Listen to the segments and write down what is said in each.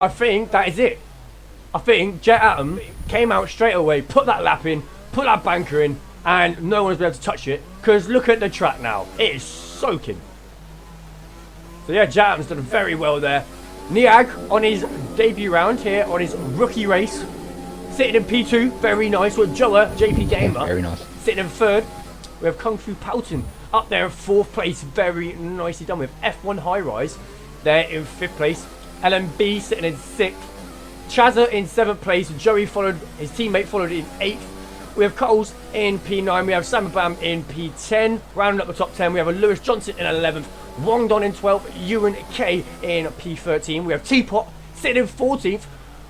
I think that is it. I think Jet Atom came out straight away, put that lap in, put that banker in, and no one's been able to touch it. Because look at the track now. It is soaking. So yeah, Jet Atom's done very well there. Niag on his debut round here, on his rookie race. Sitting in P2, very nice. With Joa, JP Gamer, Yeah, very nice. sitting in third. We have Kung Fu Powton up there in fourth place. Very nicely done. With F1 High Rise there in fifth place. LMB sitting in sixth. Chazza in seventh place. Joey followed, his teammate followed in eighth. We have Coles in P9. We have Samabam in P10. Rounding up the top 10, we have a Lewis Johnson in 11th. Wong Don in 12th. Ewan K in P13. We have Teapot sitting in 14th,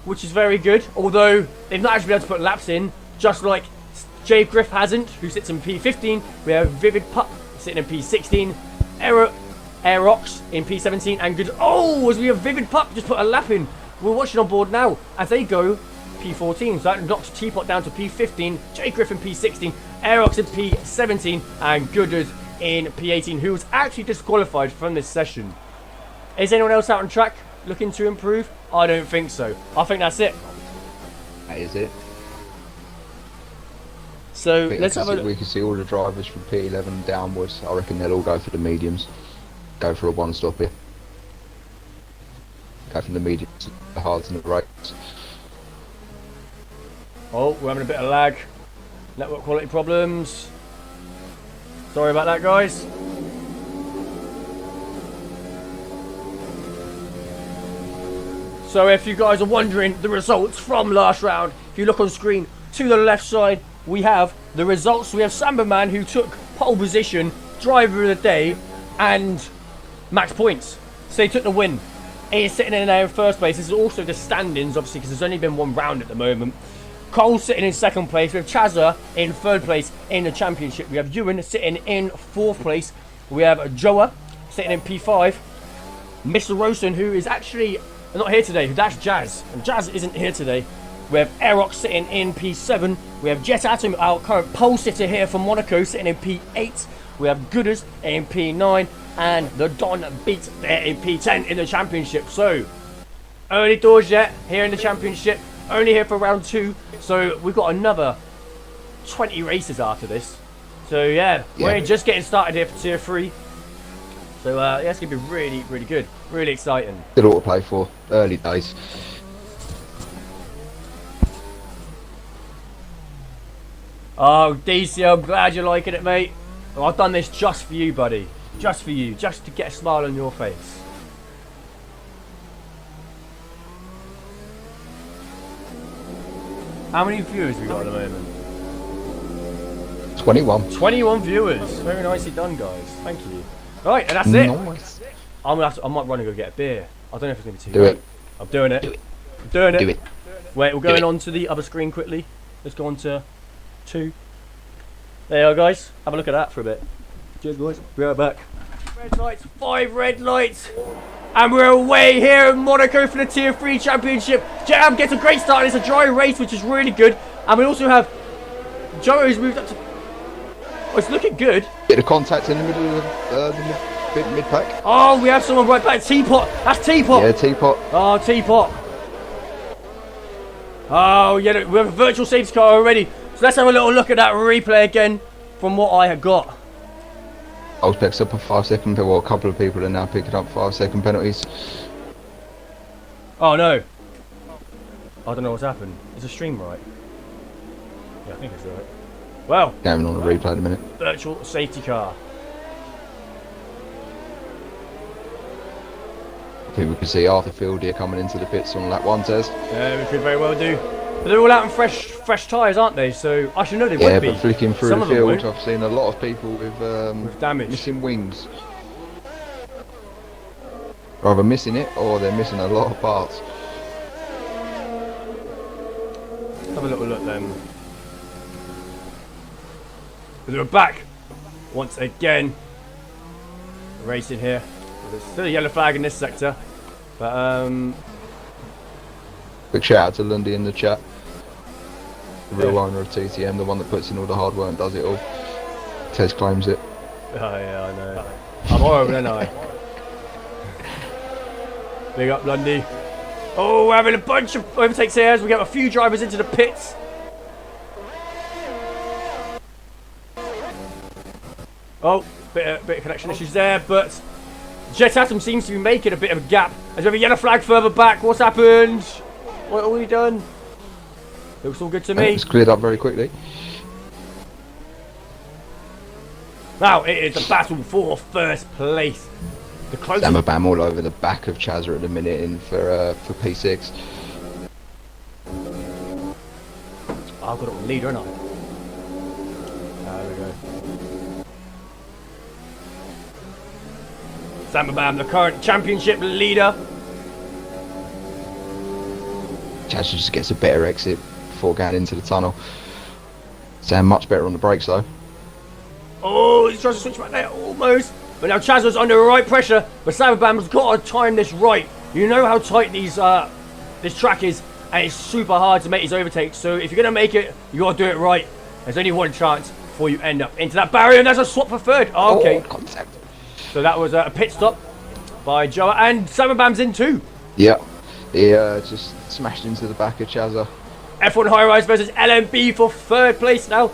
which is very good. Although they've not actually been able to put laps in, just like Jay Griff hasn't, who sits in P15. We have Vivid Pup sitting in P16. Aerox in P17. And good. Oh, as we have Vivid Pup just put a lap in. We're watching on board now as they go P14. So that knocks Teapot down to P15. Jay Griffin P16. Aerox in P17. And Gooders in P18, who was actually disqualified from this session. Is anyone else out on track looking to improve? I don't think so. I think that's it. That is it. So let's have a look. We can see all the drivers from P11 downwards. I reckon they'll all go for the mediums. Go for a one-stop here. Go from the mediums to the hards and the rates. Oh, we're having a bit of lag. Network quality problems. Sorry about that, guys. So if you guys are wondering the results from last round, if you look on screen to the left side, we have the results. We have Samba Man, who took pole position, driver of the day, and max points. So he took the win. He is sitting in there in first place. This is also the standings, obviously, because there's only been one round at the moment. Cole sitting in second place. We have Chazza in third place in the championship. We have Ewan sitting in fourth place. We have Joa sitting in P5. Mr. Rosen, who is actually not here today. That's Jazz. And Jazz isn't here today. We have Aerox sitting in P7. We have Jet Atom, our current pole sitter here from Monaco, sitting in P8. We have Gooders in P9. And the Don Beat there in P10 in the championship. So, early doors yet here in the championship. Only here for round 2. So, we've got another 20 races after this. So, yeah, we're just getting started here for Tier 3. So, yeah, it's going to be really, really good. Really exciting. Good all to play for. Early days. Oh, DC, I'm glad you're liking it, mate. Well, I've done this just for you, buddy. Just for you. Just to get a smile on your face. How many viewers we got at the moment? 21. 21 viewers. Very nicely done, guys. Thank you. Right, and that's it. Nice. I might run and go get a beer. I don't know if it's going to be too Do late. it. I'm doing it. Do it. I'm doing it. Do it. Wait, we're going on to the other screen quickly. Let's go on to 2. There you go, guys. Have a look at that for a bit. Cheers, guys. Be right back. Red lights. 5 red lights. And we're away here in Monaco for the Tier 3 Championship. Jam gets a great start. It's a dry race, which is really good. And we also have Joe, who's moved up to... Oh, it's looking good. Bit of contact in the middle of the mid-pack. Oh, we have someone right back. Teapot. That's Teapot. Yeah, Teapot. Oh, Teapot. Oh, yeah, we have a virtual safety car already. So let's have a little look at that replay again from what I had got. Old picks up a 5-second, well, a couple of people are now picking up 5-second penalties. Oh, no. I don't know what's happened. Is the stream right? Yeah, I think it's right. Well, Going on a replay in a minute. virtual safety car. People can see Arthur Field here coming into the pits on lap 1 test. Yeah, we could very well do. But they're all out in fresh tyres, aren't they? So I should know they Yeah, would be. but flicking through Some the of them field, won't. I've seen a lot of people with damage. missing wings. Either missing it or they're missing a lot of parts. Have a little look then. We're back once again. Racing here. There's still a yellow flag in this sector. But Big shout out to Lundy in the chat. The real owner of TTM, the one that puts in all the hard work and does it all. Tez claims it. oh yeah, I know. I'm horrible, aren't I? Big up, Lundy. Oh, we're having a bunch of overtakes here as we get a few drivers into the pits. Oh, bit of connection issues there, but Jet Atom seems to be making a bit of a gap. As we have a yellow flag further back. What's happened? What have we done? Looks all good to me. It's cleared up very quickly. Now it is a battle for first place. The closest. Samba Bam all over the back of Chazza at the minute in for P6. I've got a leader, haven't I? There we go. Samba Bam, the current championship leader. Chazza just gets a better exit before going into the tunnel. Sam much better on the brakes though. Oh, he tries to switch back there, almost. But now Chazza's under right pressure, but Samba Bam's got to time this right. You know how tight these this track is, and it's super hard to make these overtakes. So if you're going to make it, you got to do it right. There's only one chance before you end up into that barrier, and there's a swap for third. Oh, okay. Oh, contact. So that was a pit stop by Joa, and Samba Bam's in too. Yeah, he just smashed into the back of Chazza. F1 High Rise versus LMB for third place now.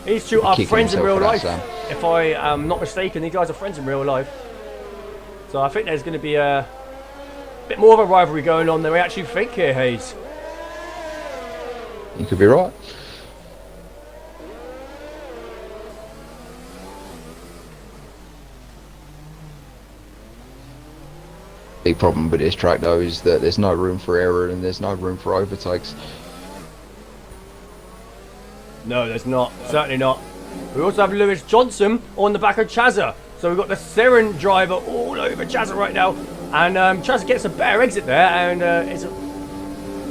These two are friends in real life. If I am not mistaken, these guys are friends in real life. So I think there's going to be a bit more of a rivalry going on than we actually think here, Hayes. You could be right. Big problem with this track though is that there's no room for error and there's no room for overtakes. No, there's not. Certainly not. We also have Lewis Johnson on the back of Chazza. So we've got the Siren driver all over Chazza right now. And Chazza gets a better exit there. And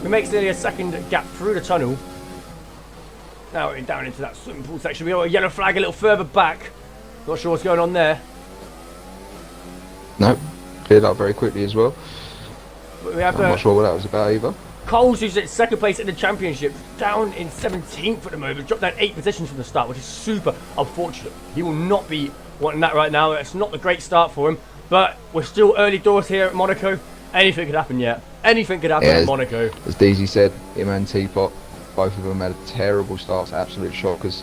he makes nearly a second gap through the tunnel. Now we're down into that swimming pool section. We've got a yellow flag a little further back. Not sure what's going on there. Nope. Cleared up very quickly as well. But we have I'm not sure what that was about either. Coles, who's at second place in the championship, down in 17th at the moment. Dropped down 8 positions from the start, which is super unfortunate. He will not be wanting that right now. It's not a great start for him. But we're still early doors here at Monaco. Anything could happen yet. Anything could happen at Monaco. As DZ said, him and Teapot, both of them had terrible starts, absolute shockers.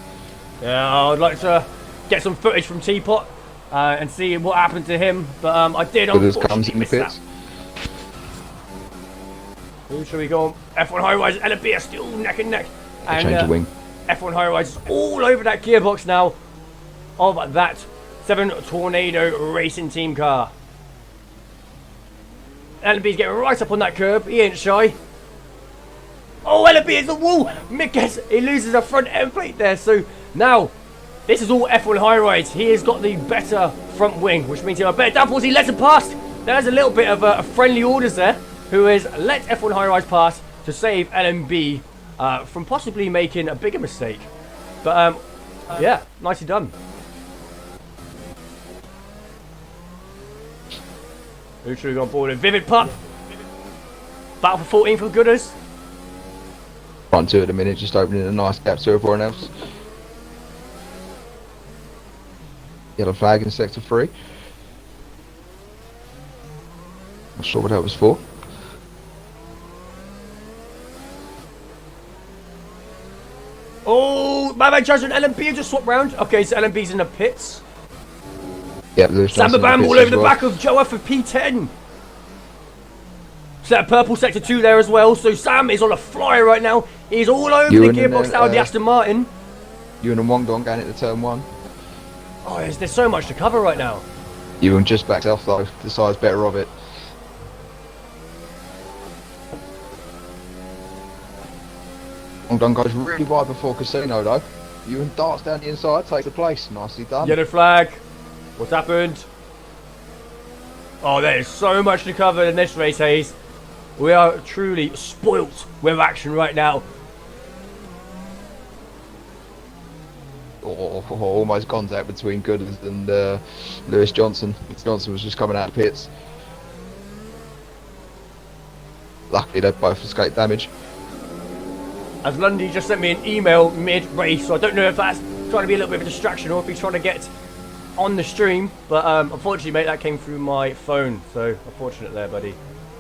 Yeah, I'd like to get some footage from Teapot and see what happened to him. But I did unfortunately miss that. Who shall we go on? F1 High Rise and LMB are still neck and neck. And change the wing. F1 High Rise is all over that gearbox now of that 7 Tornado Racing Team car. LMB's getting right up on that curb. He ain't shy. Oh, LMB is the wall. Mick gets, he loses a front end plate there. So now, this is all F1 High Rise. He has got the better front wing, which means he'll have better downforce. He lets it past. There's a little bit of a friendly orders there, who has let F1 High Rise pass to save LMB from possibly making a bigger mistake. But yeah, nicely done. Who should we go on board with? Vivid Pup. Battle for 14 for the Gooders. Front two at the minute, just opening a nice gap to everyone else. Yellow flag in sector 3. Not sure what that was for. Oh, my man Judge and LMB have just swapped round. Okay, so LMB's in the pits. Yeah, Samba Bam all over the back of Joa for P10. So that purple sector 2 there as well. So Sam is on a flyer right now. He's all over the gearbox now with the Aston Martin. You and Wongdong going into turn 1. Oh, there's so much to cover right now. You and just backed off though. The side's better of it. Wongdong goes really wide before Casino though. You and darts down the inside, take the place. Nicely done. Yellow flag. What's happened? Oh, there is so much to cover in this race, Hayes. We are truly spoilt with action right now. Almost contact between Gooders and Lewis Johnson. Johnson was just coming out of pits. Luckily, they both escaped damage. As Lundy just sent me an email mid-race, so I don't know if that's trying to be a little bit of a distraction or if he's trying to get on the stream, but unfortunately, mate, that came through my phone. So unfortunate there, buddy.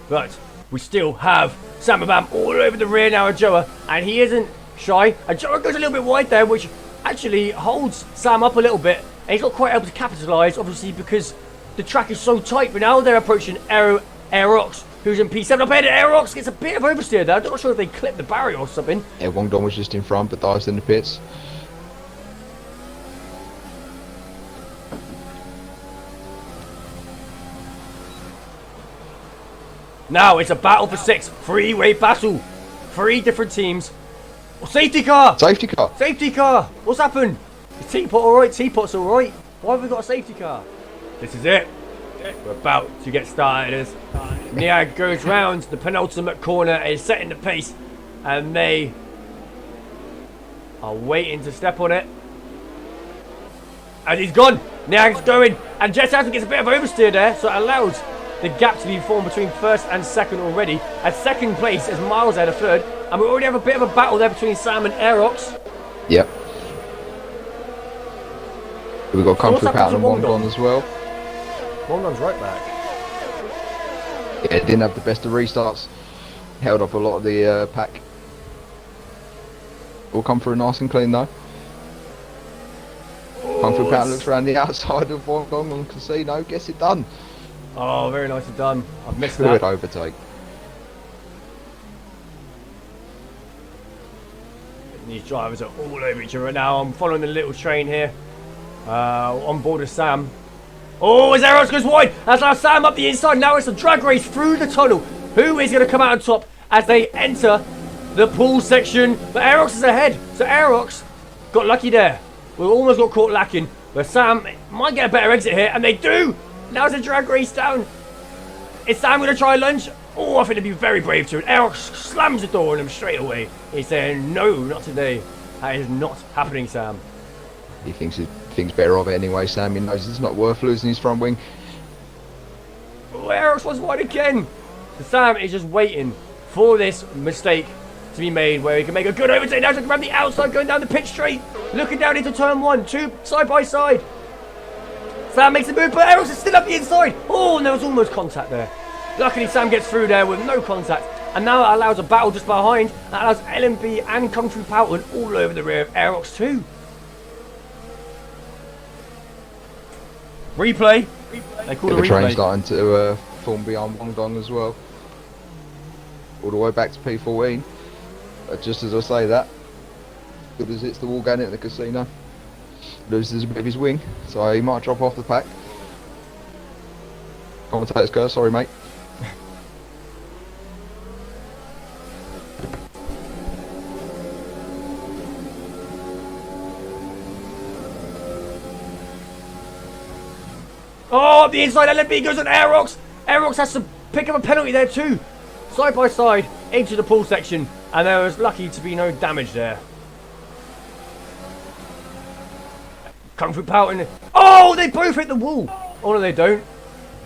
But we still have Sam Bam all over the rear now of Joa, and he isn't shy. And Joa goes a little bit wide there, which actually holds Sam up a little bit. And he's not quite able to capitalise, obviously, because the track is so tight. But now they're approaching Aerox, who's in P7 up ahead. Aerox gets a bit of oversteer there. I'm not sure if they clipped the barrier or something. Yeah, Wong Dong was just in front, but dives in the pits. Now it's a battle for 6. Three-way battle. 3 different teams. Oh, safety car! Safety car! Safety car! What's happened? Is Teapot alright? Teapot's alright. Why have we got a safety car? This is it. We're about to get started as Niag goes round the penultimate corner, is setting the pace, and they are waiting to step on it. And he's gone. Niag's going, and Jet House gets a bit of oversteer there, so it allows the gap to be formed between first and second already. At second place is Miles out of third, and we already have a bit of a battle there between Sam and Aerox. Yep. We've got Comfort Pattern and Wong Dong as well. Wong Dong's right back. Yeah, didn't have the best of restarts. Held up a lot of the pack. All come through nice and clean though. Comfort Pattern looks around the outside of Wong Dong on Casino. Gets it done. Oh, very nicely done. I've missed Good that. overtake. These drivers are all over each other now. I'm following the little train here. On board with Sam. Oh, as Aerox goes wide. That's now Sam up the inside. Now it's a drag race through the tunnel. Who is going to come out on top as they enter the pool section? But Aerox is ahead. So Aerox got lucky there. We almost got caught lacking. But Sam might get a better exit here. And they do. Now it's a drag race down. Is Sam going to try lunge? Oh, I think they'd be very brave to it. Aerox slams the door on him straight away. He's saying, no, not today. That is not happening, Sam. He thinks better of it anyway, Sam. He knows it's not worth losing his front wing. Oh, Aerox was wide again. So Sam is just waiting for this mistake to be made where he can make a good overtake. Now to grab the outside going down the pitch straight. Looking down into turn 1. 2 side by side. Sam makes a move, but Aerox is still up the inside. Oh, and there was almost contact there. Luckily, Sam gets through there with no contact. And now that allows a battle just behind. That allows LMB and Kung Fu Powton all over the rear of Aerox too. Replay. They call it a The train's replay. starting to form beyond Wong Dong as well. All the way back to P14. But just as I say that, good as it's the wall going into the Casino, loses a bit of his wing, so he might drop off the pack. Commentator's curse, sorry mate. Oh, up the inside, LMB goes on Aerox. Aerox has to pick up a penalty there too. Side by side into the pool section, and there was lucky to be no damage there. Kung Fu Powton. Oh, they both hit the wall. Oh, no, they don't.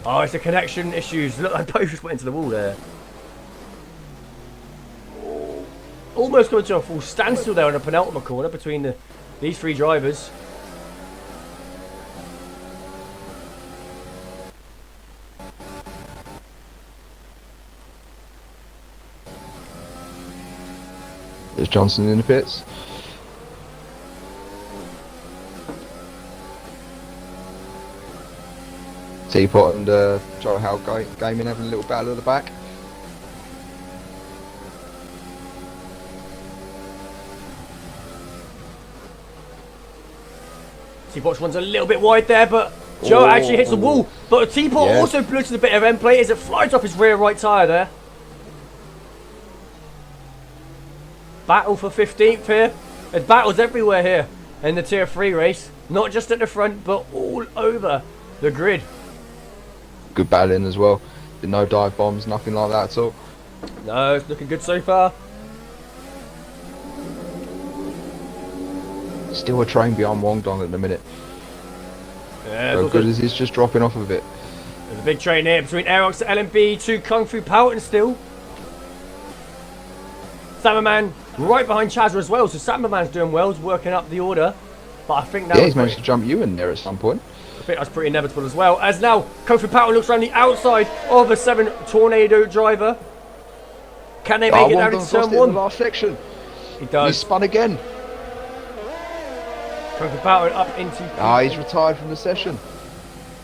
Oh, it's the connection issues. Look, they both just went into the wall there. Oh, almost coming to a full standstill there on the penultimate corner between these 3 drivers. There's Johnson in the pits. Teapot and Joe Howe Gaming having a little battle at the back. Teapot's runs a little bit wide there, but Joe actually hits the wall. But Teapot also blew to the bit of end plate as it flies off his rear right tyre there. Battle for 15th here. There's battles everywhere here in the Tier 3 race. Not just at the front, but all over the grid. Good battling as well. No dive bombs, nothing like that at all. No, it's looking good so far. Still a train behind Wong Dong at the minute. Yeah, So good as he's just dropping off a bit. there's a big train here between Aerox and LMB to Kung Fu Powton still. Sammerman right behind Chazza as well, so Sammerman's doing well, he's working up the order. But I think that Yeah, he's managed to jump you in there at some point. think that's pretty inevitable as well. As now, Kofi Patton looks around the outside of a 7 Tornado driver. Can they make it down into turn 1? In the last section. He does. He's spun again. Kofi Patton up into... He's retired from the session.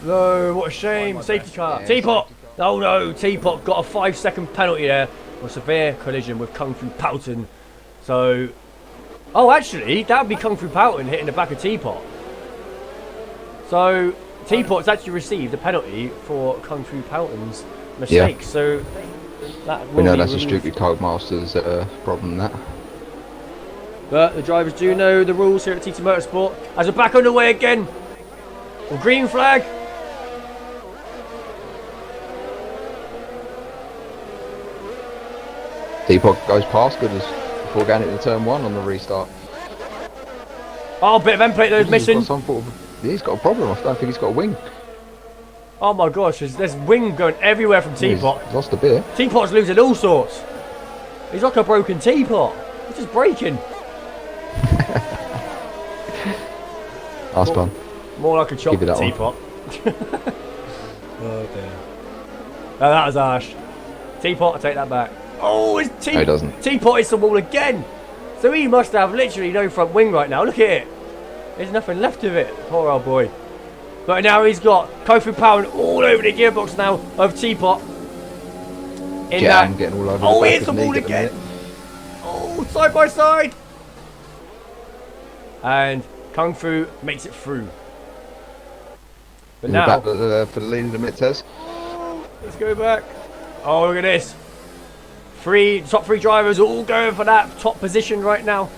No, what a shame. Safety car. Yeah, Teapot. Oh no, Teapot got a 5-second penalty there for severe collision with Kung Fu Patton. So... Oh, actually, that would be Kung Fu Patton hitting the back of Teapot. So, Teapot's actually received a penalty for Kung Fu Patton's mistake. Yeah. So, that We know that's removed. a strictly Codemasters problem, that. But the drivers do know the rules here at TT Motorsport. As we're back underway again. Green flag. Teapot goes past Gooders before going into turn 1 on the restart. Oh, bit of end plate though, missing. He's got a problem. I don't think he's got a wing. Oh my gosh, there's wing going everywhere from Teapot. He's lost a bit. Teapot's losing all sorts. He's like a broken teapot. He's just breaking. Last one. More like a chocolate Give it that teapot. Oh dear. No, that was harsh. Teapot, I take that back. Oh, it's No, he doesn't. Teapot hits the wall again. So he must have literally no front wing right now. Look at it. There's nothing left of it. Poor old boy. But now he's got Kofi Patton all over the gearbox now of Teapot. I'm getting all over Oh, the he back hits the of Nick wall at the again. minute. Oh, side by side. And Kung Fu makes it through. But He's now, back for the lead of the mid-test. let's go back. Oh, look at this. Top three drivers all going for that top position right now.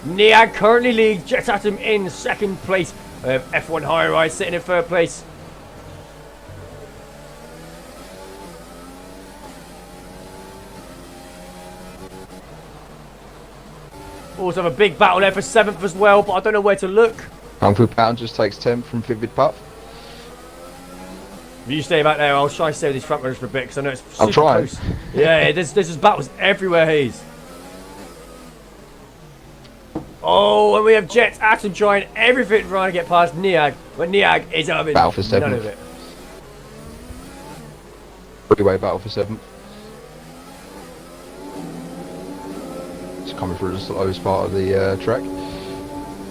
Niag currently leads Jet Atom in second place. F1 High Rise sitting in third place. Also have a big battle there for 7th as well, but I don't know where to look. Kung Fu Pound just takes 10 from Vivid Pup. You stay back there, I'll try to stay with these front runners for a bit because I know it's super I'm trying. close. Yeah, there's just battles everywhere, Hayes. Oh, and we have Jet Atom trying everything trying to get past Niag, but Niag is having Battle for none 7th. of it. Freeway battle for 7th. It's coming through the slowest part of the track.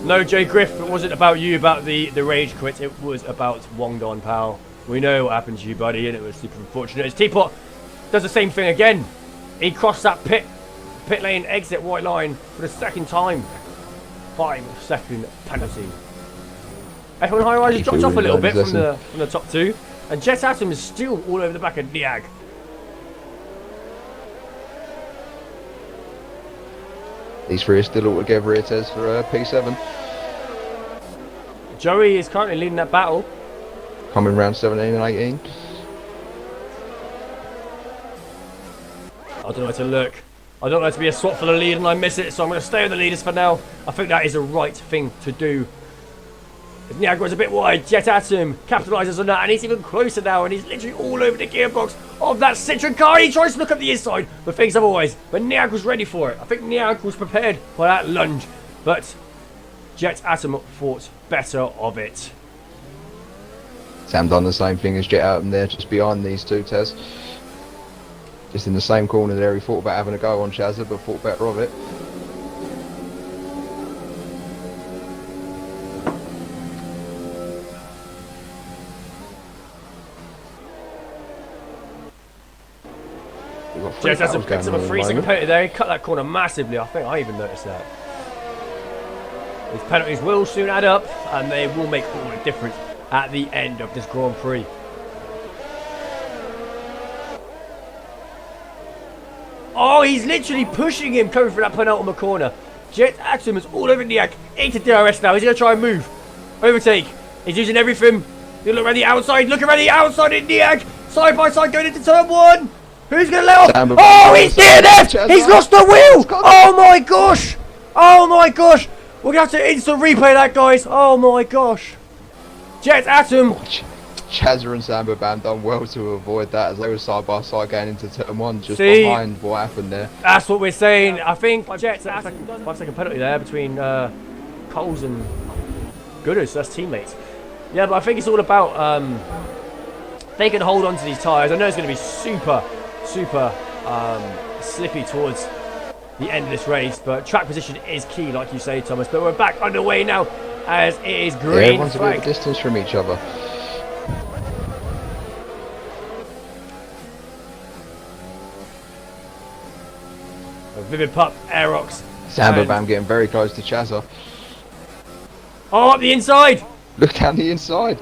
No, Jay Griff, it wasn't about you, about the rage quit. It was about Wong Don, pal. We know what happened to you, buddy, and it was super unfortunate. As Teapot does the same thing again. He crossed that pit lane exit white line for the second time. 5-second penalty. F1 High Rise has dropped off a little bit from the top two, and Jet Atom is still all over the back of Niag. These three are still all together here, Tez, for P7. Joey is currently leading that battle. Coming round 17 and 18. I don't know where to look. I don't know to be a swap for the lead and I miss it, so I'm going to stay with the leaders for now. I think that is the right thing to do. If Niagara's a bit wide, Jet Atom capitalises on that, and he's even closer now, and he's literally all over the gearbox of that Citroen car. He tries to look up the inside, but thinks otherwise. But Niagara's ready for it. I think Niagara was prepared for that lunge, but Jet Atom thought better of it. Sam done the same thing as Jet Atom there, just behind these two, Tez. Just in the same corner there, he thought about having a go on Shazza, but thought better of it. Jet Atom picks up a 3-second penalty there. He cut that corner massively. I think I even noticed that. These penalties will soon add up, and they will make all the difference at the end of this Grand Prix. Oh, he's literally pushing him coming for that penultimate corner. Jet Atom is all over Niag into DRS now. He's going to try and move. Overtake. He's using everything. You look around the outside. Look around the outside in Niag. Side by side going into turn 1. Who's going to let off? Oh, he's DNF'd. He's lost the wheel. Oh, my gosh. Oh, my gosh. We're going to have to instant replay that, guys. Oh, my gosh. Jet Atom. Chazza and Samba Bam done well to avoid that as they were side by side going into turn 1, just behind what happened there. That's what we're saying. I think Jet 5-second penalty there between Coles and Gooders. That's teammates. Yeah, but I think it's all about they can hold on to these tyres. I know it's going to be super slippy towards the end of this race, but track position is key, like you say, Thomas. But we're back underway now as it is green everyone's a bit flag. of a distance from each other. Vivid Pup, Aerox. Samba Bam getting very close to Chazza. Oh, up the inside. Look down the inside.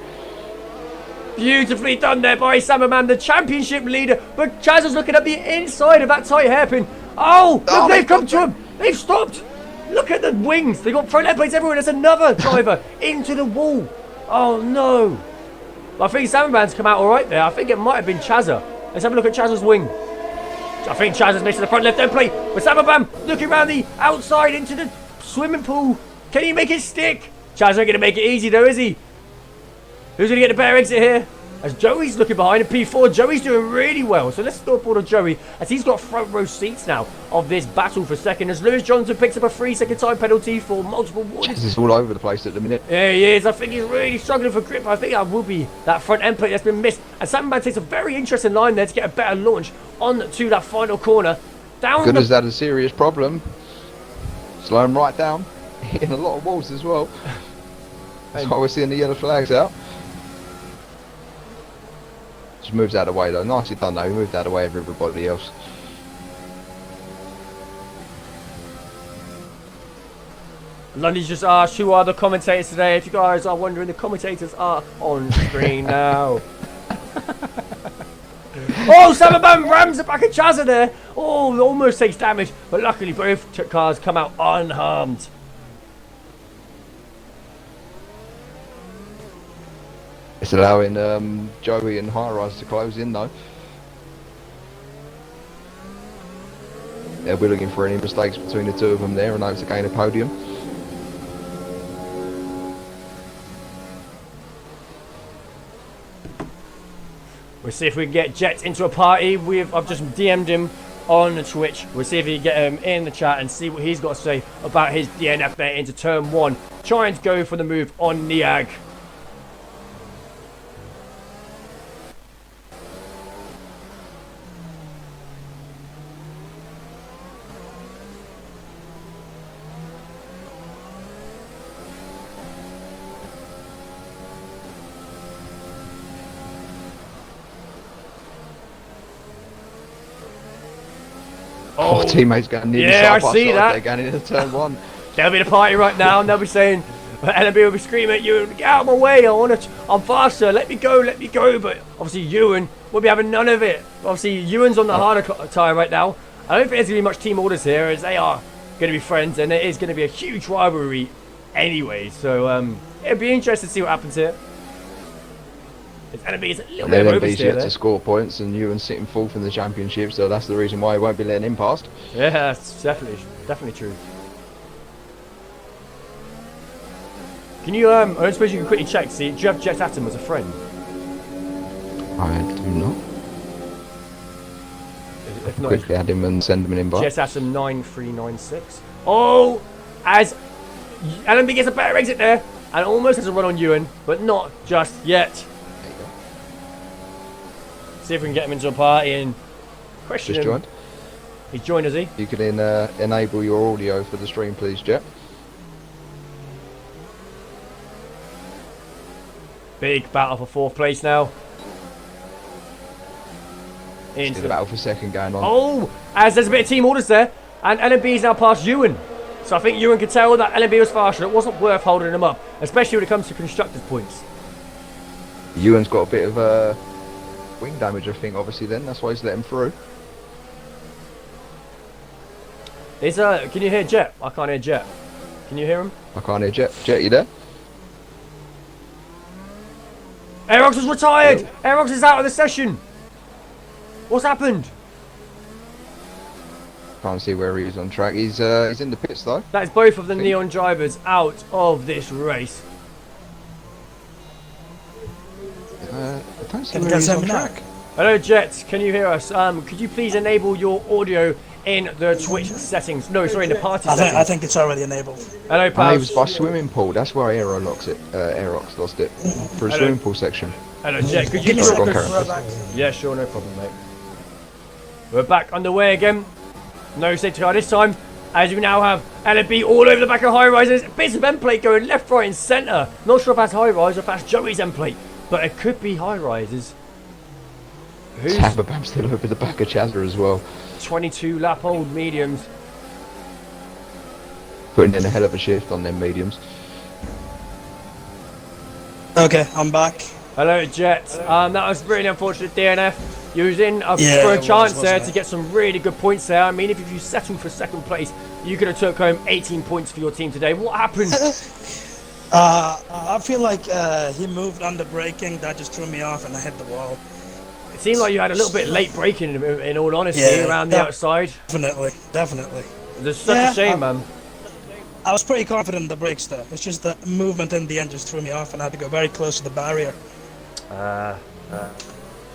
Beautifully done there by Samba, the championship leader. But Chaz is looking at the inside of that tight hairpin. Oh, look, they've come to him. They've stopped. Look at the wings. They've got front end plates everywhere. There's another driver into the wall. Oh, no. I think Samba come out all right there. I think it might have been Chazza. Let's have a look at Chazza's wing. I think Chaz has missed the front left end plate. But Samba looking around the outside into the swimming pool. Can he make it stick? Chaz ain't going to make it easy though, is he? Who's going to get the better exit here? As Joey's looking behind in P4. Joey's doing really well. So let's stop on Joey as he's got front row seats now of this battle for second. As Lewis Johnson picks up a 3-second time penalty for multiple warnings. He's all over the place at the minute. Yeah, he is. I think he's really struggling for grip. I think that will be that front end plate that's been missed. And Sandman takes a very interesting line there to get a better launch on to that final corner. Good as that a serious problem. Slow him right down. Hitting a lot of walls as well. That's why we're seeing the yellow flags out. Just moves out of the way though. Nicely done though. He moved out of the way of everybody else. Lundy's just asked who are the commentators today. If you guys are wondering, the commentators are on screen now. Oh, Samba rams it back at Chazza there. Oh, almost takes damage, but luckily both cars come out unharmed. It's allowing Joey and High Rise to close in though. Yeah, we're looking for any mistakes between the two of them there and hope to gain a podium. We'll see if we can get Jet into a party. I've just DM'd him on Twitch. We'll see if we can get him in the chat and see what he's got to say about his DNF there into turn 1. Trying to go for the move on Niag. Oh, teammates going nearly yeah, side by I see side. that. They're going into turn 1. There'll be the party right now, and they'll be saying, LMB will be screaming at you, get out of my way, I'm faster, let me go, but obviously Ewan will be having none of it. Obviously Ewan's on the harder tyre right now. I don't think there's going to be much team orders here, as they are going to be friends, and it is going to be a huge rivalry anyway, so it'll be interesting to see what happens here. LMB is a little bit of oversteer yet there. to score points, and Ewan's sitting 4th in the championship, so that's the reason why he won't be letting him past. Yeah, that's definitely true. Can you, I don't suppose you can quickly check, see, do you have Jet Atom as a friend? I do not. If not, Quickly add him and send him an invite. Jet Atom 9396. Oh, as LMB gets a better exit there, and almost has a run on Ewan, but not just yet. There you go. See if we can get him into a party and question Just him. joined. He's joined, has he? You can enable your audio for the stream, please, Jet. Big battle for 4th place now. Into the battle for 2nd going on. Oh, as there's a bit of team orders there, and LMB is now past Ewan. So I think Ewan could tell that LMB was faster. It wasn't worth holding him up, especially when it comes to constructors' points. Ewan's got a bit of wing damage, I think, obviously then. That's why he's let him through. Can you hear Jet? I can't hear Jet. Can you hear him? I can't hear Jet. Jet, you there? Aerox is retired! Aerox is out of the session! What's happened? Can't see where he is on track. He's in the pits though. That's both of the Neon drivers out of this race. I don't see where he's on track. Hello Jet, can you hear us? Could you please enable your audio in the Twitch settings. No, sorry, in the party I settings. think it's already enabled. Hello, It pals. was by swimming pool. That's where Aerox lost it. For a Hello. swimming pool section. Hello, Jet. Could you Give me a Sorry, second. go on, Right Karen. back. Yeah, sure, no problem, mate. We're back underway again. No safety car this time, as we now have LB all over the back of high rises. Bits of end plate going left, right, and centre. Not sure if that's high rise or if that's Joey's end plate, but it could be high rises. Who's Tababam still over the back of Chazza as well. 22 lap old mediums? Putting in a hell of a shift on them mediums. Okay, I'm back. Hello, Jet. That was really unfortunate DNF. You was in Yeah, for a it was, chance there wasn't to it? get some really good points there. I mean, if you settled for second place, you could have took home 18 points for your team today. What happened? I feel like he moved under braking. That just threw me off, and I hit the wall. It seemed like you had a little bit late braking, in all honesty, Yeah, around the outside. Definitely. There's such a shame, man. I was pretty confident in the brakes there. It's just the movement in the end just threw me off, and I had to go very close to the barrier.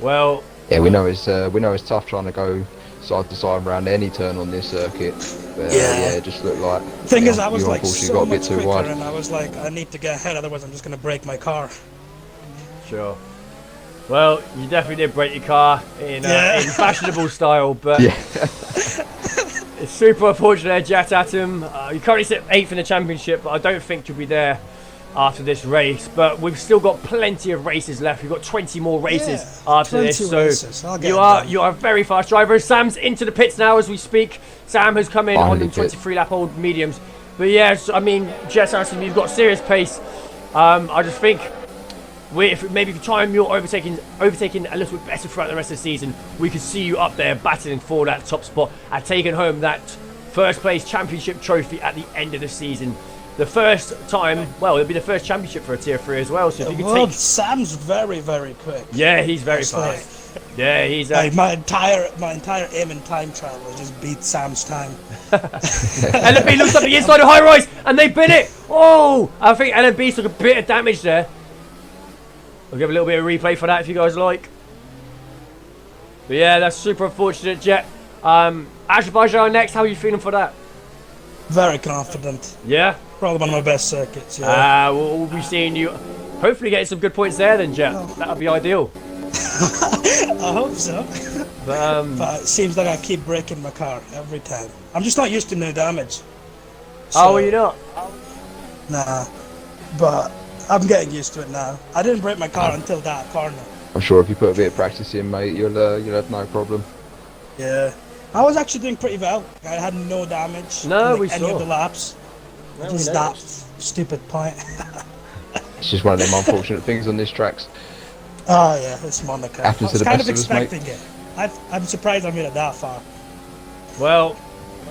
Well, Yeah, we know it's tough trying to go side to side around any turn on this circuit. But, Yeah. it just looked like. Thing you is, I was like unfortunately so got a bit much too quicker, wide. and I was like, I need to get ahead, otherwise I'm just gonna break my car. sure. Well, you definitely did break your car in fashionable style, but Yeah. it's super unfortunate, Jet Atom. You currently sit 8th in the championship, but I don't think you'll be there after this race. But we've still got plenty of races left. We've got 20 more races after this, 20 so races. I'll get you are a very fast driver. Sam's into the pits now as we speak. Sam has come in on Finally the fit. 23 lap old mediums. But yes, I mean, Jet Atom, you've got serious pace. I just think. If you time your overtaking a little bit better throughout the rest of the season, we could see you up there battling for that top spot and taking home that first place championship trophy at the end of the season. The first time, well, it'll be the first championship for a tier 3 as well. So if you could Well, take, Sam's very, very quick. yeah, he's very It's like- fast. Yeah, he's. Like my entire aim and time travel just beat Sam's time. LMB looks up the inside of high rise and they bit it. Oh, I think LMB took a bit of damage there. I'll give a little bit of replay for that if you guys like. But yeah, that's super unfortunate, Jet. Azerbaijan next, how are you feeling for that? Very confident. Yeah? Probably one of my best circuits. Yeah. We'll be seeing you hopefully getting some good points there then, Jet. That would be ideal. I hope so. But, But it seems like I keep breaking my car every time. I'm just not used to no damage. oh, are you not? Nah. But I'm getting used to it now. I didn't break my car until that corner. I'm sure if you put a bit of practice in, mate, you'll have no problem. Yeah. I was actually doing pretty well. I had no damage. No, in, we any saw. of the laps. No, we Just that noticed. stupid point. It's just one of them unfortunate things on this tracks. Oh yeah, it's Monaco. Happens I to was the kind best of of us, mate. expecting it. I'm surprised I made it that far. Well,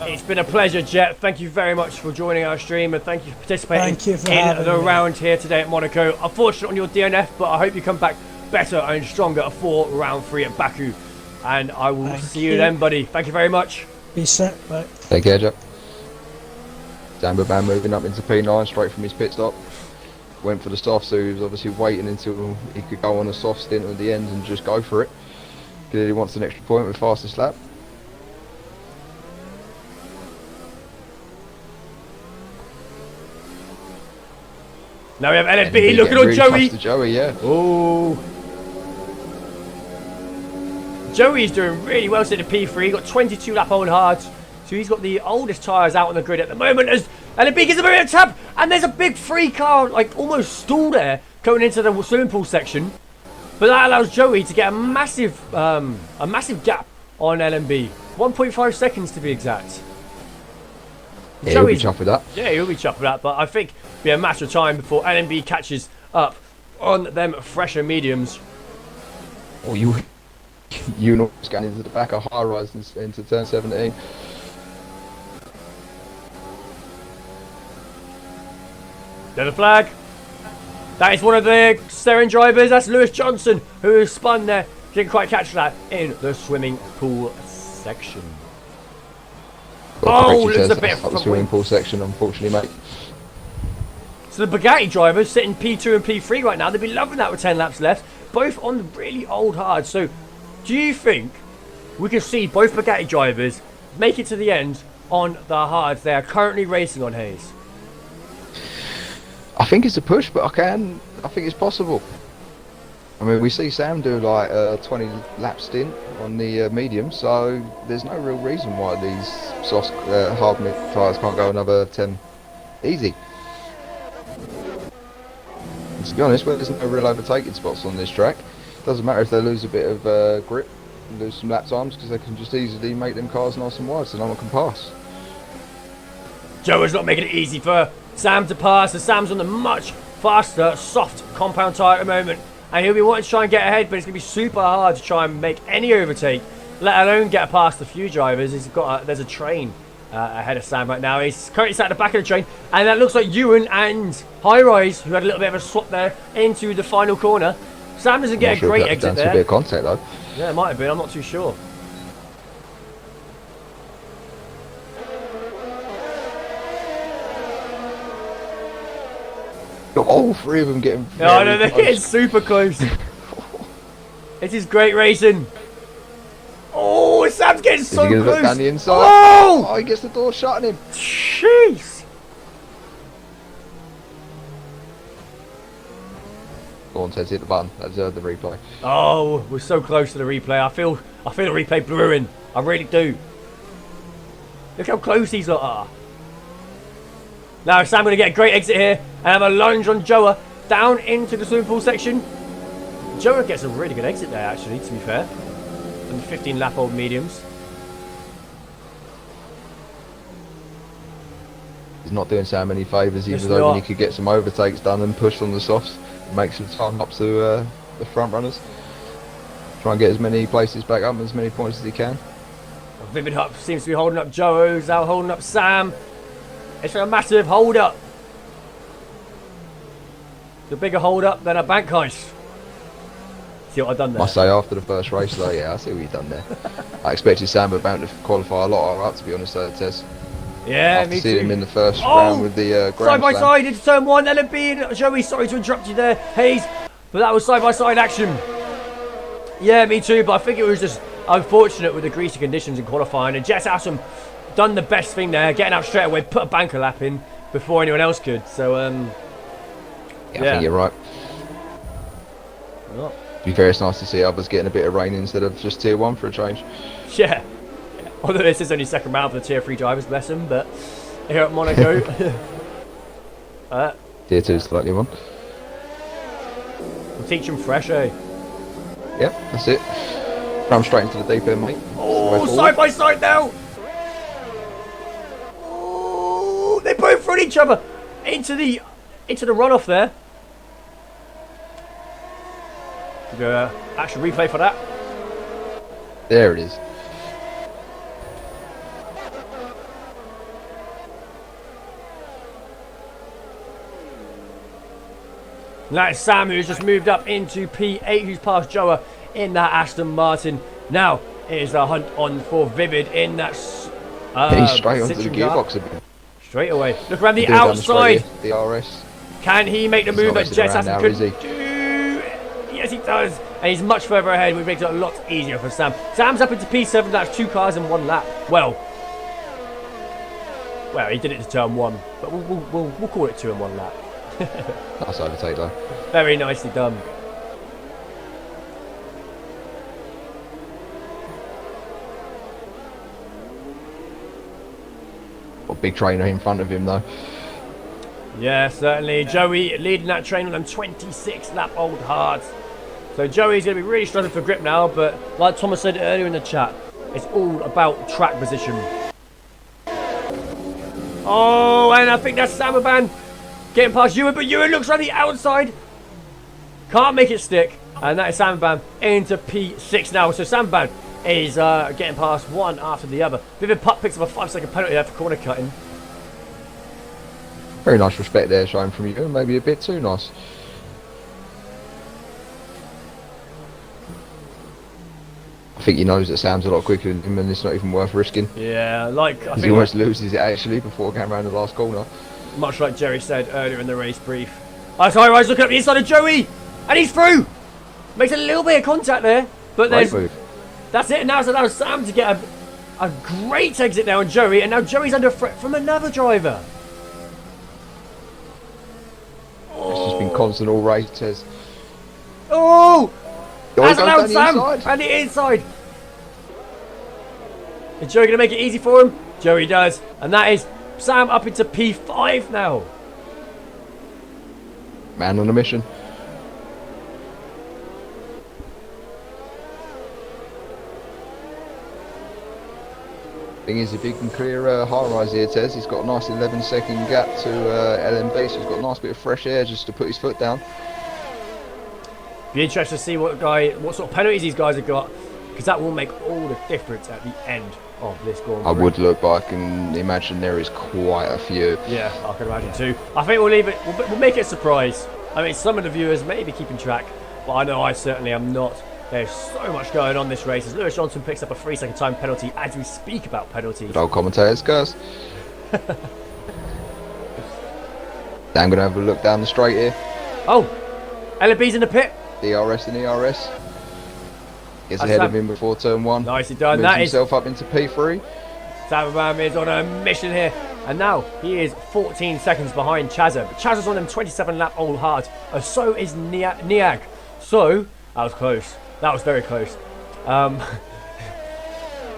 it's been a pleasure, Jet. Thank you very much for joining our stream and thank you for participating Thank you for in having the me. round here today at Monaco. Unfortunate on your DNF, but I hope you come back better and stronger for round 3 at Baku. And I will Thank see you you. then, buddy. Thank you very much. Be set, but Take care, Jack. Tababam moving up into P9 straight from his pit stop. Went for the soft, so he was obviously waiting until he could go on a soft stint at the end and just go for it. Because he wants an extra point with fastest lap. Now we have And LFB he looking get on really Joey. close to Joey, yeah. Oh. Joey's doing really well to the P3. He got 22 lap old hards. So he's got the oldest tyres out on the grid at the moment. As LFB gets a bit of a tap. And there's a big free car, like almost stall there, going into the swimming pool section. But that allows Joey to get a massive gap on LMB. 1.5 seconds to be exact. Yeah, he'll be chuffed with that. Yeah, he'll be chuffed with that, but I think it'll be a matter of time before LMB catches up on them fresher mediums. Or you know, going into the back of high rise into turn 17. There's a flag. That is one of the steering drivers. That's Lewis Johnson, who has spun there. Didn't quite catch that in the swimming pool section. Oh, looks a bit up the front swimming wing. pool section, unfortunately, mate. So the Bugatti drivers sitting P2 and P3 right now. They'd be loving that with 10 laps left. Both on the really old hard. So do you think we can see both Bugatti drivers make it to the end on the hards they are currently racing on, Hayes? I think it's a push, but I think it's possible. I mean, we see Sam do like a 20 lap stint on the medium, so there's no real reason why these soft hard mid tyres can't go another 10 easy. And to be honest, well, there's no real overtaking spots on this track. Doesn't matter if they lose a bit of grip, lose some lap times, because they can just easily make them cars nice and wide so no one can pass. Joe is not making it easy for Sam to pass, as Sam's on the much faster, soft compound tyre at the moment. And he'll be wanting to try and get ahead, but it's going to be super hard to try and make any overtake, let alone get past a few drivers. There's a train ahead of Sam right now. He's currently sat at the back of the train, and that looks like Ewan and High Rise, who had a little bit of a swap there into the final corner. Sam doesn't get a great exit there. A bit of contact though. Yeah, it might have been. I'm not too sure. All three of them getting. Oh no, they're getting super close. It is great racing. Oh, Sam's getting so close. Look down the inside. Oh! He gets the door shut on him. Jeez. Go on, Ted, hit the button. That's the replay. Oh, we're so close to the replay. I feel the replay brewing. I really do. Look how close these lot are. Now Sam going to get a great exit here and have a lunge on Joa down into the swimming pool section. Joa gets a really good exit there, actually, to be fair. And 15 lap old mediums. He's not doing Sam any favours, It's even though not. when he could get some overtakes done and push on the softs, it makes some time up to the front runners. Try and get as many places back up, as many points as he can. Vivid Hup seems to be holding up Joa, who's now holding up Sam. It's a massive hold up. The bigger hold up than a bank heist. See what I've done there? Must say, after the first race though, yeah, I see what you've done there. I expected Sam about to qualify a lot higher up, to be honest, though, Tess. Yeah, After me seeing too. him in the first round with the Grand side by Slam. side into turn one, LMB and Joey. Sorry to interrupt you there, Hayes, but that was side by side action. Yeah, me too. But I think it was just unfortunate with the greasy conditions in qualifying, and Jess Assam done the best thing there, getting out straight away, put a banker lap in before anyone else could. So Yeah, I think you're right. Well, To be fair, it's nice to see others getting a bit of rain instead of just tier 1 for a change. yeah. Although this is only second round for the tier 3 drivers, bless them. But here at Monaco, Tier 2 is the likely one. we'll teach them fresh, eh? Yep, that's it. Ram straight into the deep end, mate. Oh, side by side now. Oh, they both run each other into the runoff there. Action replay for that. There it is. And that's Sam, who's just moved up into P8, who's passed Joa in that Aston Martin. Now it is a hunt on for Vivid in that. He's straight onto the Citroen gearbox car. a bit. Straight away. Look around the Doing down the straight outside. here, the RS. Can he make the He's move not that messing Jess around Aston now, couldn't is do? Yes, he does. And he's much further ahead, which makes it a lot easier for Sam. Sam's up into P7. That's 2 cars in 1 lap. Well, he did it to turn 1, but we'll call it 2 in 1 lap. Nice overtake though. Very nicely done. Got a big trainer in front of him though. Yeah, certainly. Joey leading that train on them 26 lap old hards. So Joey's going to be really struggling for grip now, but like Thomas said earlier in the chat, it's all about track position. Oh, and I think that's Samaban getting past Ewan, but Ewan looks on the outside. Can't make it stick. And that is Samaban into P6 now. So Samaban is getting past one after the other. Vivid Putt picks up a 5-second penalty there for corner cutting. Very nice respect there shown from you, maybe a bit too nice. I think he knows that Sam's a lot quicker than him and it's not even worth risking. Yeah, like I He think almost loses it actually before going around the last corner. much like Jerry said earlier in the race brief. That's High Rise looking at the inside of Joey, and he's through. Makes a little bit of contact there, but Great there's move. that's it. Now it's allowed Sam to get A great exit there on Joey, and now Joey's under threat from another driver. It's just been constant all race, Tez. Oh! Has allowed down the Sam inside. and the inside. Is Joey going to make it easy for him? Joey does. And that is Sam up into P5 now. Man on a mission. Thing is, if he can clear high rise here, Tez, he's got a nice 11-second gap to LMB, so he's got a nice bit of fresh air just to put his foot down. Be interested to see what sort of penalties these guys have got, because that will make all the difference at the end of this Grand Prix. I would look, but I can imagine there is quite a few. Yeah, I can imagine too. I think we'll leave it. We'll make it a surprise. I mean, some of the viewers may be keeping track, but I know I certainly am not. There's so much going on this race as Lewis Johnson picks up a 3-second time penalty as we speak about penalties. Good old commentator's curse. Now I'm going to have a look down the straight here. Oh, LB's in the pit. DRS and ERS. Gets That's ahead Sam. of him before turn 1. Nicely done. Moves That is himself up into P3. Sabaman is on a mission here. And now he is 14 seconds behind Chazza. But Chazza's on him 27-lap old hard. So is Niag. So, that was close. That was very close.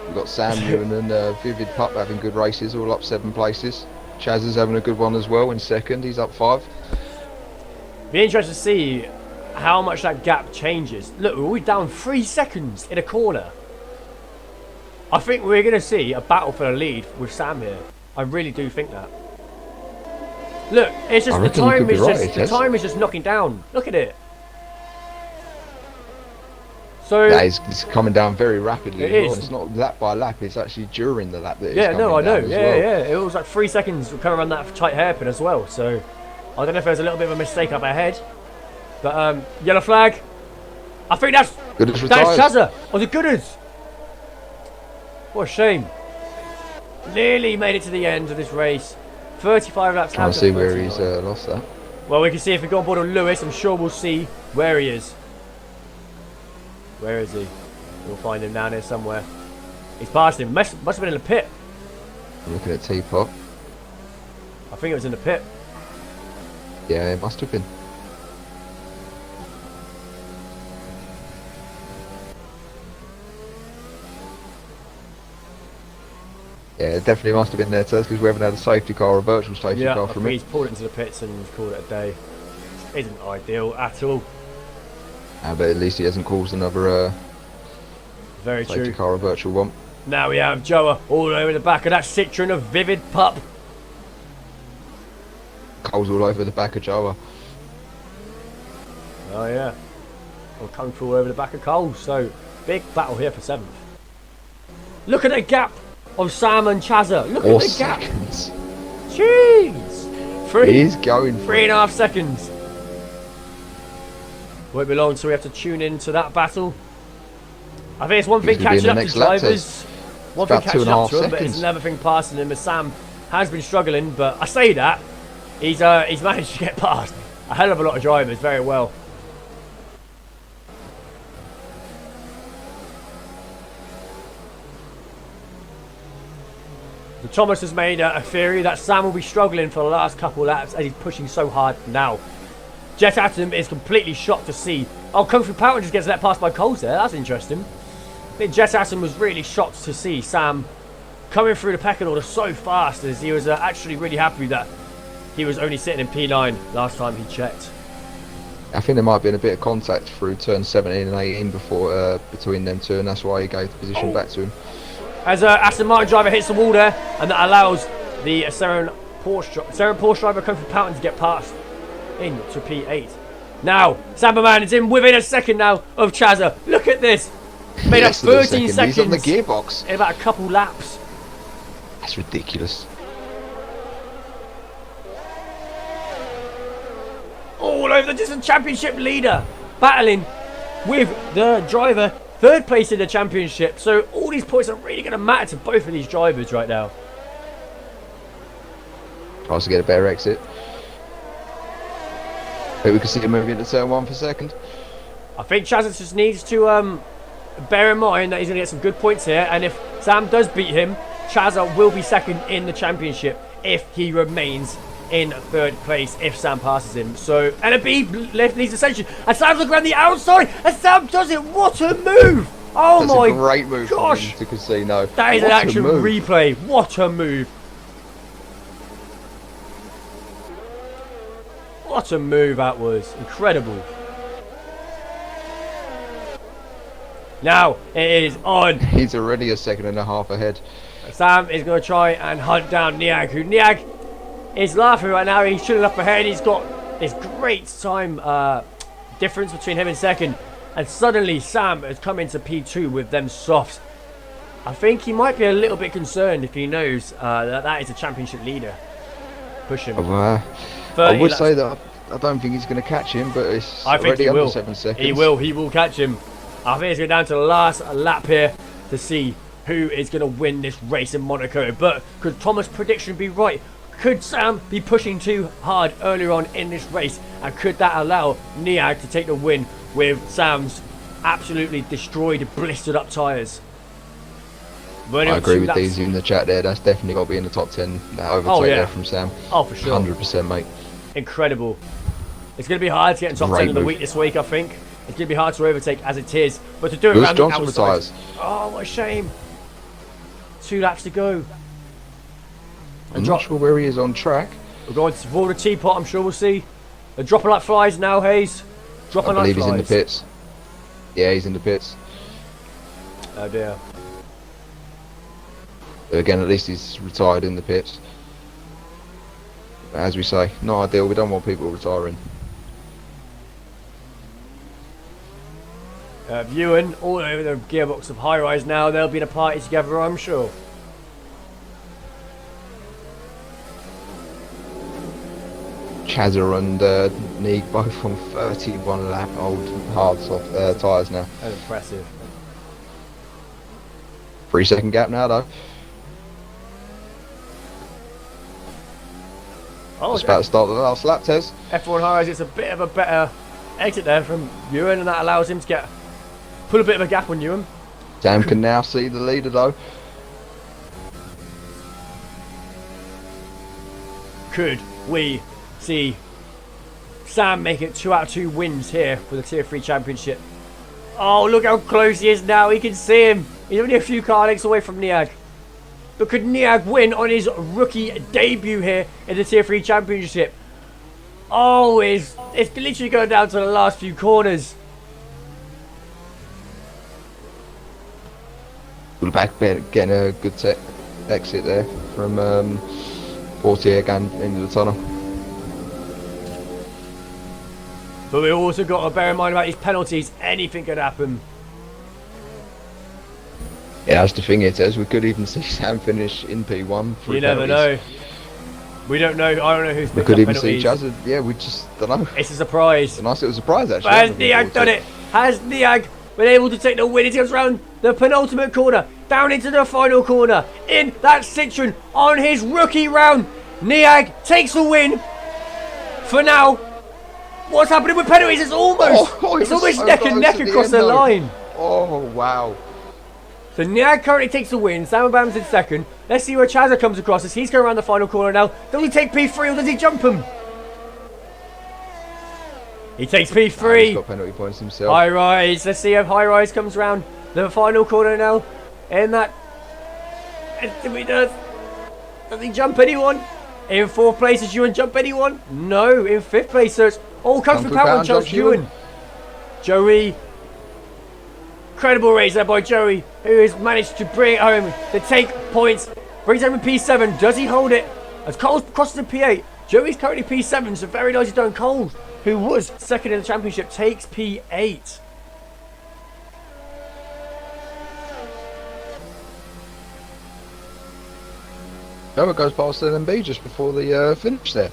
We've got Sam Newman and Vivid Pup having good races, all up 7 places. Chaz is having a good one as well in second. He's up 5. Be interested to see how much that gap changes. Look, we're already down 3 seconds in a corner. I think we're going to see a battle for the lead with Sam here. I really do think that. Look, it's just the time is just knocking down. Look at it. So yeah, it's coming down very rapidly. It as well. is. It's not lap by lap. It's actually during the lap that it's yeah, coming no, I know. down as Yeah, well. yeah. It was like 3 seconds coming around that tight hairpin as well. So I don't know if there's a little bit of a mistake up ahead. But yellow flag. I think that's Chazza. Oh, the Gooders. What a shame. Nearly made it to the end of this race. 35 laps. Can't see where he's lost that. Well, we can see if we go on board on Lewis. I'm sure we'll see where he is. Where is he? We'll find him down here somewhere. He's past him. Must have been in the pit. I'm looking at Teapot. I think it was in the pit. Yeah, it must have been. Yeah, it definitely must have been there, Tess, because we haven't had a safety car or a virtual safety car from he's it. pulled it into the pits and called it a day. Isn't ideal at all. But at least he hasn't caused another Very safety true. car or virtual one. Now we have Joa all over the back of that Citroen of Vivid Pup. Coals all over the back of Joa. Oh yeah. We're coming through all over the back of Cole. So big battle here for 7th. Look at the gap of Sam and Chazza. Look at the gap. Seconds. Jeez. He's going for 3.5 seconds. Won't be long, so we have to tune into that battle. I think it's one thing He's gonna be in catching the up to next lap drivers. test. One thing about catching up 2.5 to him, but it's seconds. another thing passing him. As Sam has been struggling, but I say that he's managed to get past a hell of a lot of drivers very well. So Thomas has made a theory that Sam will be struggling for the last couple of laps as he's pushing so hard now. Jet Atom is completely shocked to see. Oh, Kung Fu Power just gets let past by Coles there. That's interesting. I think Jet Atom was really shocked to see Sam coming through the pecking order so fast, as he was actually really happy that he was only sitting in P9 last time he checked. I think there might have been a bit of contact through turn 17 and 18 before between them two, and that's why he gave the position back to him. As Aston Martin driver hits the wall there, and that allows the Seren Porsche driver Kung Fu Power to get past into P8. Now, Samberman is in within a second now of Chazza. Look at this. Made up 13 seconds. He's on the gearbox. In about a couple laps. That's ridiculous. All over the distance championship leader. Battling with the driver. 3rd place in the championship. So all these points are really going to matter to both of these drivers right now. Tries to get a better exit. Maybe we can see him moving into turn 1 for second. I think Chazza just needs to bear in mind that he's going to get some good points here. And if Sam does beat him, Chaza will be second in the championship if he remains in third place if Sam passes him. So, and a B left leads ascension, and Sam's looking around the outside, and Sam does it. What a move! Oh That's my a great move gosh! to Casino. That is an action replay. What a move! What a move that was. Incredible. Now it is on. He's already a second and a half ahead. Sam is going to try and hunt down Niag, who Niag is laughing right now. He's shooting up ahead. He's got this great time difference between him and second. And suddenly Sam has come into P2 with them softs. I think he might be a little bit concerned if he knows that is a championship leader. Push him. I would say that I don't think he's going to catch him, but it's already under 7 seconds. He will catch him. I think it's going down to the last lap here to see who is going to win this race in Monaco. But could Thomas' prediction be right? Could Sam be pushing too hard earlier on in this race? And could that allow Niag to take the win with Sam's absolutely destroyed, blistered up tyres? I agree with these in the chat there. That's definitely got to be in the top 10. That overtake there from Sam. Oh, for sure. 100%, mate. Incredible. It's going to be hard to get in top 10 of the week this week, I think. It's going to be hard to overtake as it is. But to do it around the outside. Oh, what a shame. 2 laps to go. I'm not sure where he is on track. We're going to roll the teapot, I'm sure we'll see. They're dropping like flies now, Hayes. Dropping like flies. I believe he's in the pits. Yeah, he's in the pits. Oh dear. Again, at least he's retired in the pits. But as we say, not ideal. We don't want people retiring. Ewan all over the gearbox of High Rise now. They'll be in a party together, I'm sure. Chaza and Neeg both on 31 lap old hard soft tyres now. That's impressive. 3 second gap now though. Oh, it's about to start the last lap, Tez. F1 High Rise, it's a bit of a better exit there from Ewan, and that allows him to pull a bit of a gap on Ewan. Sam can now see the leader though. Could we see Sam make it 2 out of 2 wins here for the Tier 3 Championship? Oh, look how close he is now. He can see him. He's only a few car lengths away from Niag. But could Niag win on his rookie debut here in the Tier 3 Championship? Oh, it's literally going down to the last few corners. We're back getting a good exit there from Portier again into the tunnel. But we also got to bear in mind about these penalties. Anything could happen. Yeah, that's the thing it says. We could even see Sam finish in P1. You never know. We don't know. I don't know who's. We could even see Chaz. Yeah, we just don't know. It's a surprise. It's a nice little surprise actually. But has Niag done it? Has Niag been able to take the win? He comes around the penultimate corner, down into the final corner, in that Citroen on his rookie round. Niag takes the win. For now, what's happening with penalties? It's almost, it's almost so neck and neck across the line. Oh wow! So Niag currently takes the win. Sam Bam's in second. Let's see where Chaza comes across as he's going around the final corner now. Does he take P3 or does he jump him? He takes P3. He's got penalty points himself. High Rise. Let's see if High Rise comes around the final corner now. In that. Does he jump anyone? In 4th place, does Ewan jump anyone? No. In 5th place, so it's all comes from power and jumps Ewan. Joey. Incredible race there by Joey, who has managed to bring it home to take points. Brings home in P7. Does he hold it? As Cole's crosses the P8. Joey's currently P7, so very nicely done. Cole, who was second in the championship, takes P8. It goes past LMB just before the finish there.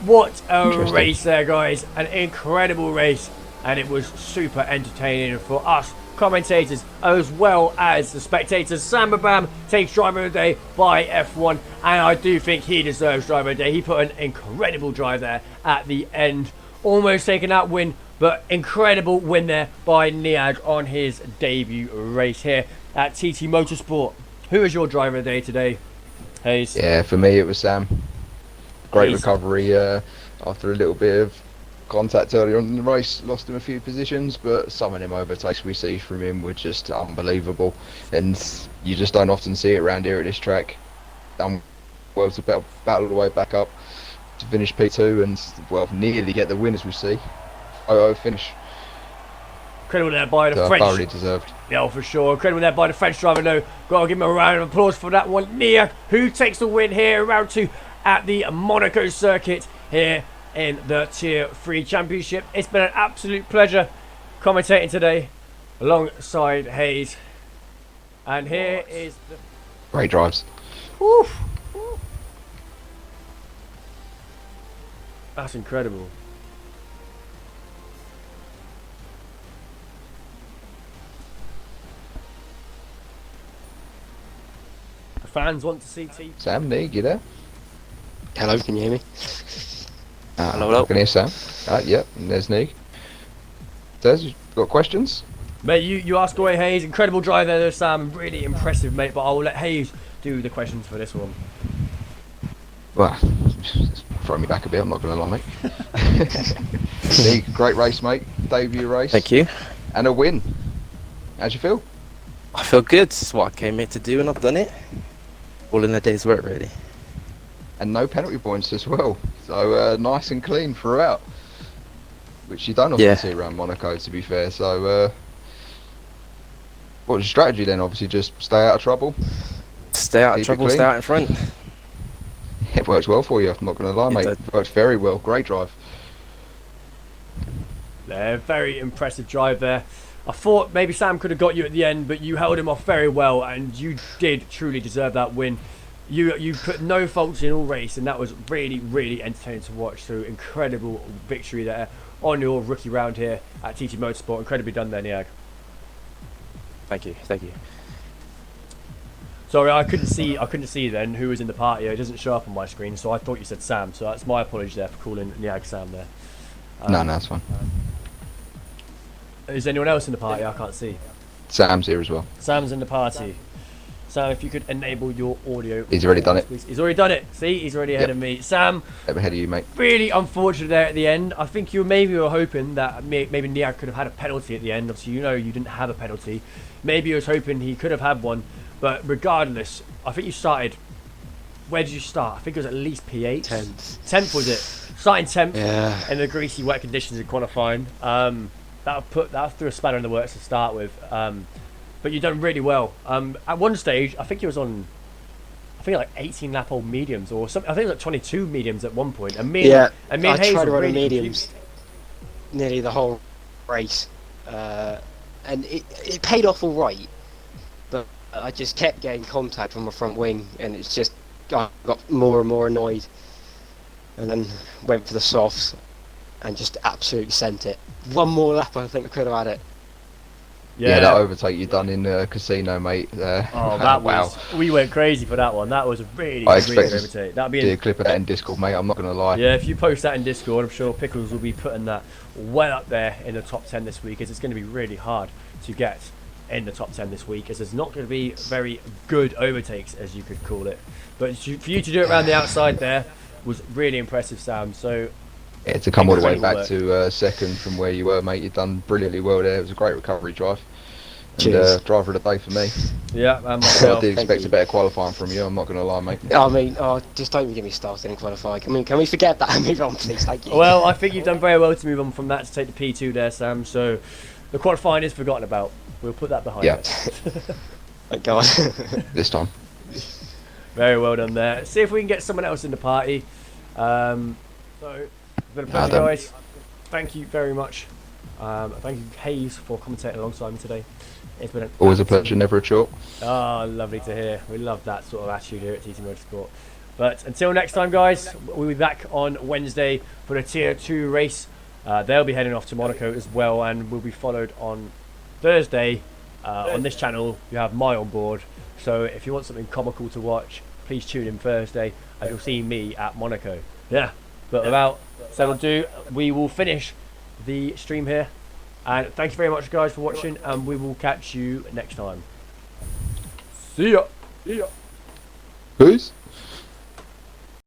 What a race there, guys. An incredible race. And it was super entertaining for us commentators as well as the spectators. Sam Bam takes driver of the day by F1, and I do think he deserves driver of the day. He put an incredible drive there at the end, almost taking that win But incredible win there by Niag on his debut race here at TT Motorsport. Who is your driver of the day today, Hayes? Yeah, for me it was Sam. Great Hayes. recovery after a little bit of contact earlier on in the race. Lost him a few positions, but some of them overtakes we see from him were just unbelievable. And you just don't often see it around here at this track. Done well to battle the way back up to finish P2 and, well, nearly get the win as we see. 0-0 finish. Incredible there by the So French. thoroughly deserved. Yeah, for sure. Incredible there by the French driver. No, got to give him a round of applause for that one. Niag, who takes the win here, round 2 at the Monaco circuit here in the Tier 3 Championship. It's been an absolute pleasure commentating today alongside Hayes. And here is the... Great drives. Woof. That's incredible. The fans want to see T. Sam, Neeg, you there? Hello, can you hear me? Hello. I can hear Sam. Yep, and there's Neeg. Des, you got questions? Mate, you ask away, Hayes. Incredible drive there, Sam. Really impressive, mate. But I'll let Hayes do the questions for this one. Well, throw me back a bit, I'm not going to lie, mate. Neeg, great race, mate. Debut race. Thank you. And a win. How'd you feel? I feel good. It's what I came here to do and I've done it. All in a day's work, really. And no penalty points as well. So nice and clean throughout. Which you don't often see around Monaco, to be fair. So what was your strategy then? Obviously just stay out of trouble? Stay out of trouble, stay out in front. It worked well for you, I'm not going to lie, mate. It worked very well. Great drive. Yeah, very impressive drive there. I thought maybe Sam could have got you at the end, but you held him off very well, and you did truly deserve that win. You put no faults in all race, and that was really, really entertaining to watch. So incredible victory there on your rookie round here at TT Motorsport. Incredibly done there, Niag. Thank you, thank you. Sorry, I couldn't see then who was in the party. It doesn't show up on my screen, so I thought you said Sam. So that's my apology there for calling Niag Sam there. No, that's fine. Is anyone else in the party? I can't see. Sam's here as well. Sam's in the party. Sam, if you could enable your audio. He's already done it. Please. He's already done it. See, he's already ahead of me. Sam, ahead of you, mate. Really unfortunate there at the end. I think you maybe were hoping that maybe Niag could have had a penalty at the end. Obviously, you know you didn't have a penalty. Maybe you was hoping he could have had one. But regardless, I think you started... Where did you start? I think it was at least P8. 10th. 10th was it? Starting 10th Yeah. in the greasy, wet conditions in qualifying. That threw a spanner in the works to start with. But you've done really well. At one stage, I think it was on... I think like 18 lap old mediums or something. I think it was like 22 mediums at one point. And me and Hayes tried to were run really mediums nearly the whole race. And it paid off all right. But I just kept getting contact from my front wing, and it's just I got more and more annoyed, and then went for the softs and just absolutely sent it. One more lap, I think I could have had it. Yeah, that overtake you done in the casino, mate. Oh, that was... We went crazy for that one. That was a really, I really expect overtake. That'd be a clip of that in Discord, mate. I'm not going to lie. Yeah, if you post that in Discord, I'm sure Pickles will be putting that well up there in the top 10 this week, as it's going to be really hard to get in the top 10 this week, as there's not going to be very good overtakes, as you could call it. But for you to do it around the outside there was really impressive, Sam. So yeah, to come all the way incredible back to second from where you were, mate, you've done brilliantly well there. It was a great recovery drive. Cheers. And driver of the day for me. yeah, I myself. did expect a better qualifying from you, I'm not going to lie, mate. I mean, just don't get me started in qualifying. I mean, can we forget that and move on, please? Thank you. Well, I think you've done very well to move on from that to take the P2 there, Sam. So the qualifying is forgotten about. We'll put that behind us. Thank God. This time. Very well done there. See if we can get someone else in the party. So, it's been a pleasure, guys. Thank you very much. Thank you, Hayes, for commentating alongside me today. It's been always a pleasure, never a chore. Oh, lovely to hear. We love that sort of attitude here at TT Motorsport. But until next time, guys, we'll be back on Wednesday for the Tier 2 race. They'll be heading off to Monaco as well, and we'll be followed on Thursday. On this channel, you have my on board. So if you want something comical to watch, please tune in Thursday, and you'll see me at Monaco. Yeah, but without further ado, we will finish the stream here. And thank you very much, guys, for watching. And we will catch you next time. See ya. Peace.